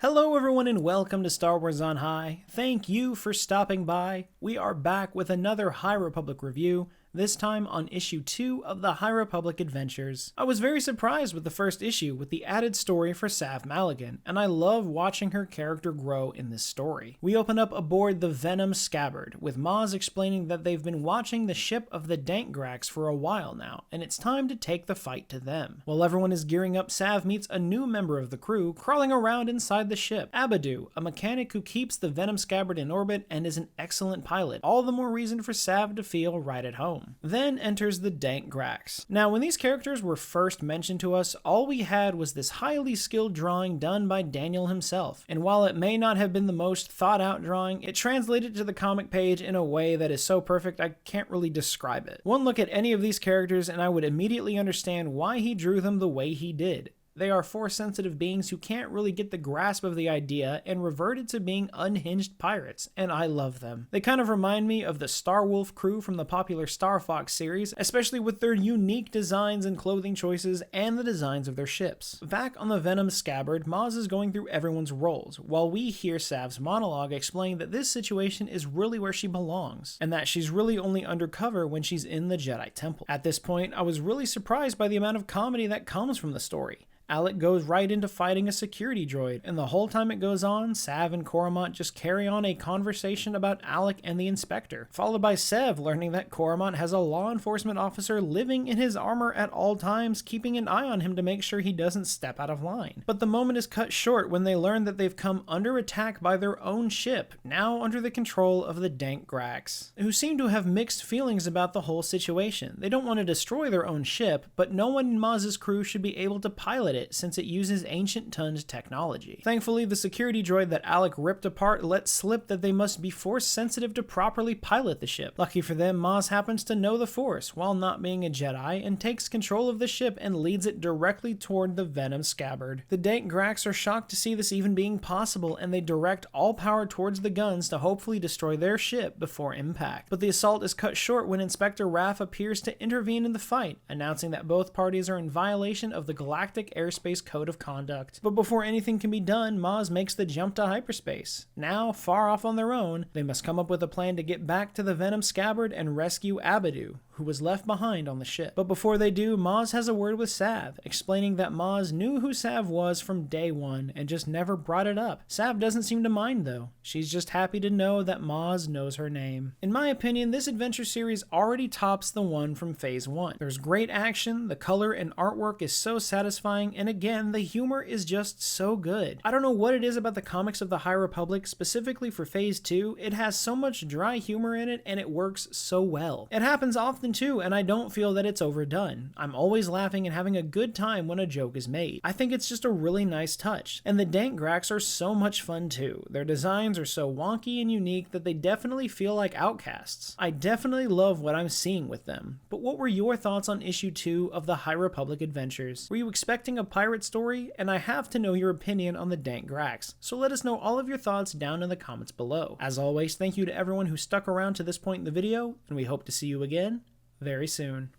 Hello everyone and welcome to Star Wars on High. Thank you for stopping by. We are back with another High Republic review, this time on issue 2 of the High Republic Adventures. I was very surprised with the first issue with the added story for Sav Malagan, and I love watching her character grow in this story. We open up aboard the Venom Scabbard, with Maz explaining that they've been watching the ship of the Dank Graks for a while now, and it's time to take the fight to them. While everyone is gearing up, Sav meets a new member of the crew crawling around inside the ship, Abadu, a mechanic who keeps the Venom Scabbard in orbit and is an excellent pilot, all the more reason for Sav to feel right at home. Then enters the Dank Graks. Now, when these characters were first mentioned to us, all we had was this highly skilled drawing done by Daniel himself, and while it may not have been the most thought out drawing, it translated to the comic page in a way that is so perfect I can't really describe it. One look at any of these characters and I would immediately understand why he drew them the way he did. They are Force-sensitive beings who can't really get the grasp of the idea and reverted to being unhinged pirates, and I love them. They kind of remind me of the Star Wolf crew from the popular Star Fox series, especially with their unique designs and clothing choices and the designs of their ships. Back on the Venom Scabbard, Maz is going through everyone's roles, while we hear Sav's monologue explain that this situation is really where she belongs, and that she's really only undercover when she's in the Jedi Temple. At this point, I was really surprised by the amount of comedy that comes from the story. Alec goes right into fighting a security droid, and the whole time it goes on, Sav and Coromant just carry on a conversation about Alec and the Inspector, followed by Sev learning that Coromant has a law enforcement officer living in his armor at all times, keeping an eye on him to make sure he doesn't step out of line. But the moment is cut short when they learn that they've come under attack by their own ship, now under the control of the Dank Graks, who seem to have mixed feelings about the whole situation. They don't want to destroy their own ship, but no one in Maz's crew should be able to pilot it since it uses ancient Tund technology. Thankfully, the security droid that Alec ripped apart let slip that they must be Force sensitive to properly pilot the ship. Lucky for them, Maz happens to know the Force while not being a Jedi and takes control of the ship and leads it directly toward the Venom Scabbard. The Dank Graks are shocked to see this even being possible, and they direct all power towards the guns to hopefully destroy their ship before impact. But the assault is cut short when Inspector Raff appears to intervene in the fight, announcing that both parties are in violation of the Galactic Airspace Code of Conduct. But before anything can be done, Maz makes the jump to hyperspace. Now, far off on their own, they must come up with a plan to get back to the Venom Scabbard and rescue Abadu, who was left behind on the ship. But before they do, Maz has a word with Sav, explaining that Maz knew who Sav was from day one and just never brought it up. Sav doesn't seem to mind though. She's just happy to know that Maz knows her name. In my opinion, this adventure series already tops the one from Phase 1. There's great action, the color and artwork is so satisfying, and again, the humor is just so good. I don't know what it is about the comics of the High Republic, specifically for Phase 2, it has so much dry humor in it and it works so well. It happens often too, and I don't feel that it's overdone. I'm always laughing and having a good time when a joke is made. I think it's just a really nice touch. And the Dank Graks are so much fun too. Their designs are so wonky and unique that they definitely feel like outcasts. I definitely love what I'm seeing with them. But what were your thoughts on issue 2 of the High Republic Adventures? Were you expecting a pirate story? And I have to know your opinion on the Dank Graks, so let us know all of your thoughts down in the comments below. As always, thank you to everyone who stuck around to this point in the video, and we hope to see you again very soon.